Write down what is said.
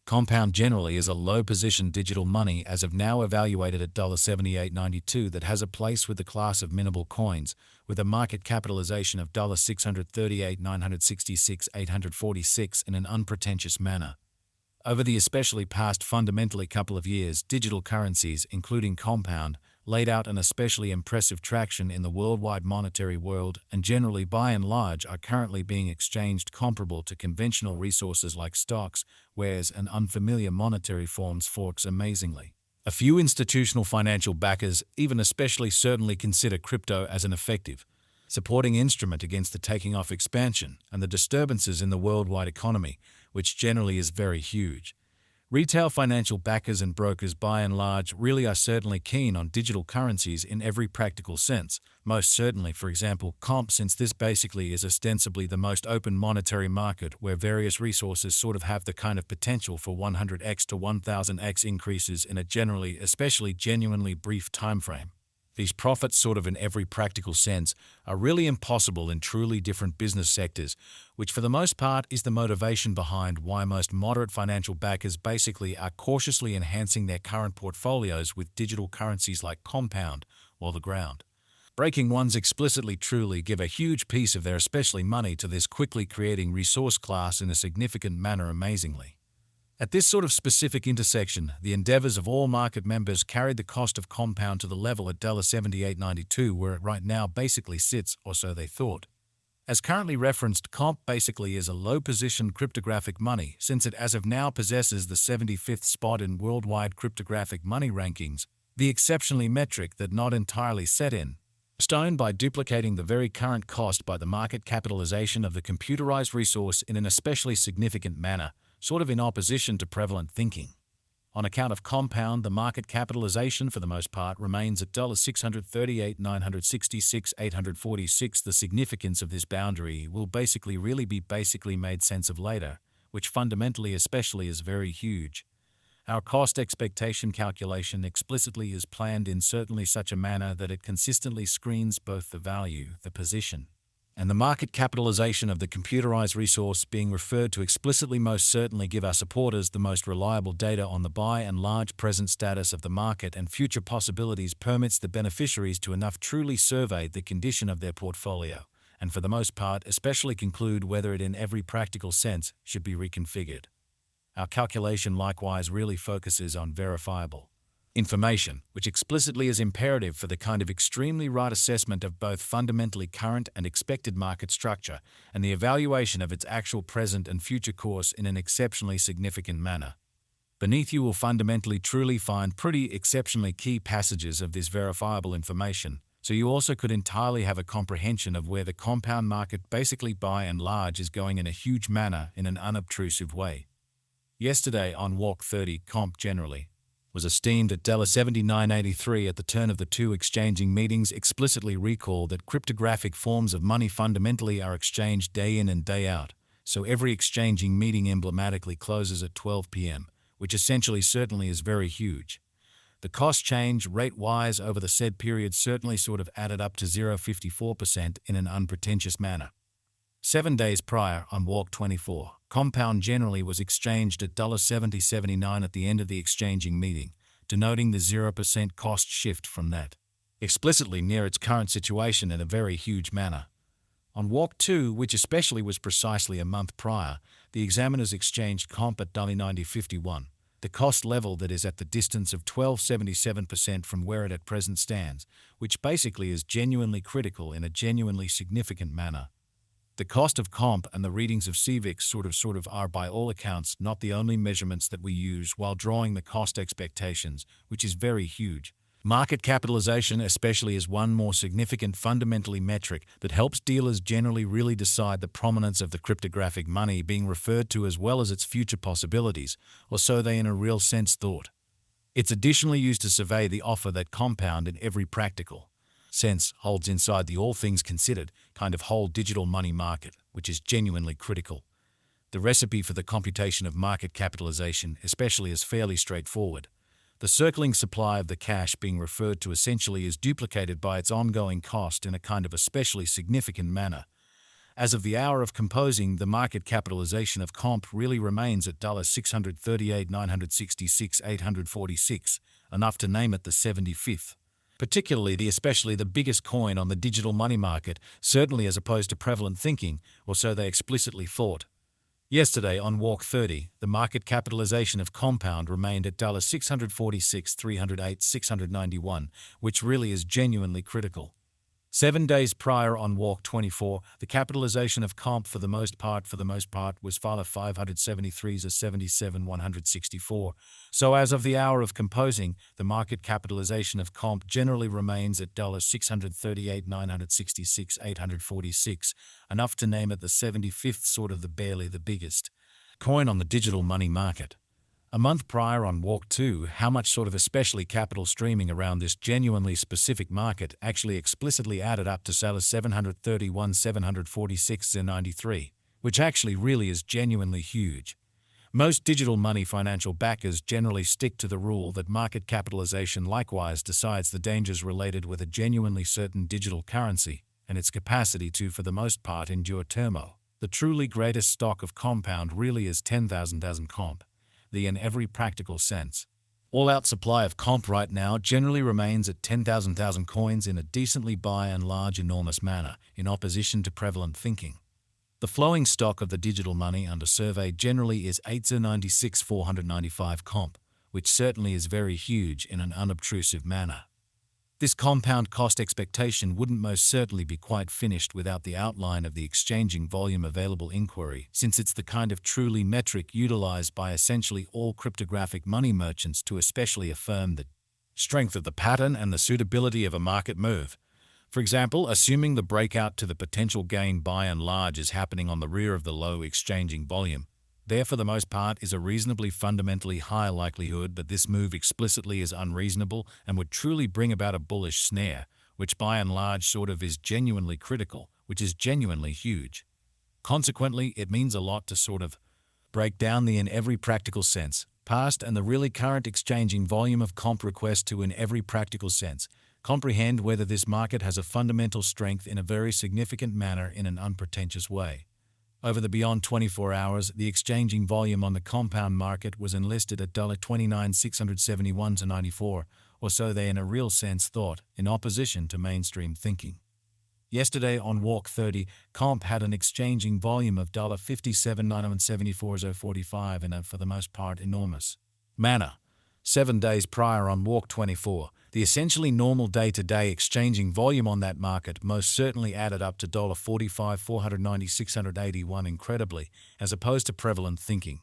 Compound generally is a low-position digital money as of now evaluated at $78.92 that has a place with the class of minimal coins, with a market capitalization of $638,966,846 in an unpretentious manner. Over the especially past fundamentally couple of years, digital currencies, including Compound, laid out an especially impressive traction in the worldwide monetary world and generally by and large are currently being exchanged comparable to conventional resources like stocks, whereas an unfamiliar monetary forms forks amazingly. A few institutional financial backers even especially certainly consider crypto as an effective supporting instrument against the taking off expansion and the disturbances in the worldwide economy, which generally is very huge. Retail financial backers and brokers by and large really are certainly keen on digital currencies in every practical sense, most certainly for example comp, since this basically is ostensibly the most open monetary market where various resources sort of have the kind of potential for 100x to 1000x increases in a generally especially genuinely brief time frame. These profits sort of in every practical sense are really impossible in truly different business sectors, which for the most part is the motivation behind why most moderate financial backers basically are cautiously enhancing their current portfolios with digital currencies like Compound or the ground. Breaking ones explicitly truly give a huge piece of their especially money to this quickly creating resource class in a significant manner amazingly. At this sort of specific intersection, the endeavors of all market members carried the cost of Compound to the level at $78.92 where it right now basically sits, or so they thought. As currently referenced, Comp basically is a low-position cryptographic money since it as of now possesses the 75th spot in worldwide cryptographic money rankings, the exceptionally metric that not entirely set in stone by duplicating the very current cost by the market capitalization of the computerized resource in an especially significant manner, sort of in opposition to prevalent thinking. On account of Compound, the market capitalization for the most part remains at $638,966,846. The significance of this boundary will basically made sense of later, which fundamentally especially is very huge. Our cost expectation calculation explicitly is planned in certainly such a manner that it consistently screens both the value, the position, and the market capitalization of the computerized resource being referred to explicitly most certainly give our supporters the most reliable data on the by and large present status of the market and future possibilities permits the beneficiaries to enough truly survey the condition of their portfolio, and for the most part especially conclude whether it in every practical sense should be reconfigured. Our calculation likewise really focuses on verifiable information, which explicitly is imperative for the kind of extremely right assessment of both fundamentally current and expected market structure and the evaluation of its actual present and future course in an exceptionally significant manner. Beneath you will fundamentally truly find pretty exceptionally key passages of this verifiable information, so you also could entirely have a comprehension of where the compound market basically by and large is going in a huge manner in an unobtrusive way. Yesterday on Walk 30, Comp generally was esteemed at $79.83 at the turn of the two exchanging meetings explicitly recall that cryptographic forms of money fundamentally are exchanged day in and day out, so every exchanging meeting emblematically closes at 12 p.m., which essentially certainly is very huge. The cost change rate-wise over the said period certainly sort of added up to 0.54% in an unpretentious manner. 7 days prior, on Walk 24, Compound generally was exchanged at $70.79 at the end of the exchanging meeting, denoting the 0% cost shift from that explicitly near its current situation in a very huge manner. On Walk 2, which especially was precisely a month prior, the examiners exchanged Comp at $90.51, the cost level that is at the distance of 12.77% from where it at present stands, which basically is genuinely critical in a genuinely significant manner. The cost of Comp and the readings of CVIX sort of are by all accounts not the only measurements that we use while drawing the cost expectations, which is very huge. Market capitalization especially is one more significant fundamentally metric that helps dealers generally really decide the prominence of the cryptographic money being referred to as well as its future possibilities, or so they in a real sense thought. It's additionally used to survey the offer that Compound in every practical sense holds inside the all things considered kind of whole digital money market, which is genuinely critical. The recipe for the computation of market capitalization especially is fairly straightforward. The circling supply of the cash being referred to essentially is duplicated by its ongoing cost in a kind of especially significant manner. As of the hour of composing, the market capitalization of comp really remains at $638,966,846, enough to name it the 75th. Particularly especially the biggest coin on the digital money market, certainly as opposed to prevalent thinking, or so they explicitly thought. Yesterday, on Walk 30, the market capitalization of Compound remained at $646,308,691, which really is genuinely critical. 7 days prior, on Walk 24, the capitalization of Comp for the most part was $573,77,164. So as of the hour of composing, the market capitalization of Comp generally remains at $638,966,846, enough to name it the 75th, sort of barely the biggest coin on the digital money market. A month prior, on Walk 2, how much sort of especially capital streaming around this genuinely specific market actually explicitly added up to $731,746,93, which actually really is genuinely huge. Most digital money financial backers generally stick to the rule that market capitalization likewise decides the dangers related with a genuinely certain digital currency and its capacity to, for the most part, endure turmoil. The truly greatest stock of Compound really is 10,000 comp. In every practical sense. All-out supply of comp right now generally remains at 10,000 coins in a decently by and large enormous manner, in opposition to prevalent thinking. The flowing stock of the digital money under survey generally is 896,495 comp, which certainly is very huge in an unobtrusive manner. This compound cost expectation wouldn't most certainly be quite finished without the outline of the exchanging volume available inquiry, since it's the kind of truly metric utilized by essentially all cryptographic money merchants to especially affirm the strength of the pattern and the suitability of a market move. For example, assuming the breakout to the potential gain by and large is happening on the rear of the low exchanging volume, there for the most part is a reasonably fundamentally high likelihood that this move explicitly is unreasonable and would truly bring about a bullish snare, which by and large sort of is genuinely critical, which is genuinely huge. Consequently, it means a lot to sort of break down the in every practical sense, past and the really current exchanging volume of comp request to in every practical sense, comprehend whether this market has a fundamental strength in a very significant manner in an unpretentious way. Over the beyond 24 hours, the exchanging volume on the compound market was enlisted at $29,671.94, or so they in a real sense thought, in opposition to mainstream thinking. Yesterday, on Walk 30, comp had an exchanging volume of $57,974.45 in a, for the most part, enormous manner. 7 days prior, on Walk 24, the essentially normal day-to-day exchanging volume on that market most certainly added up to $45,496.81 incredibly, as opposed to prevalent thinking.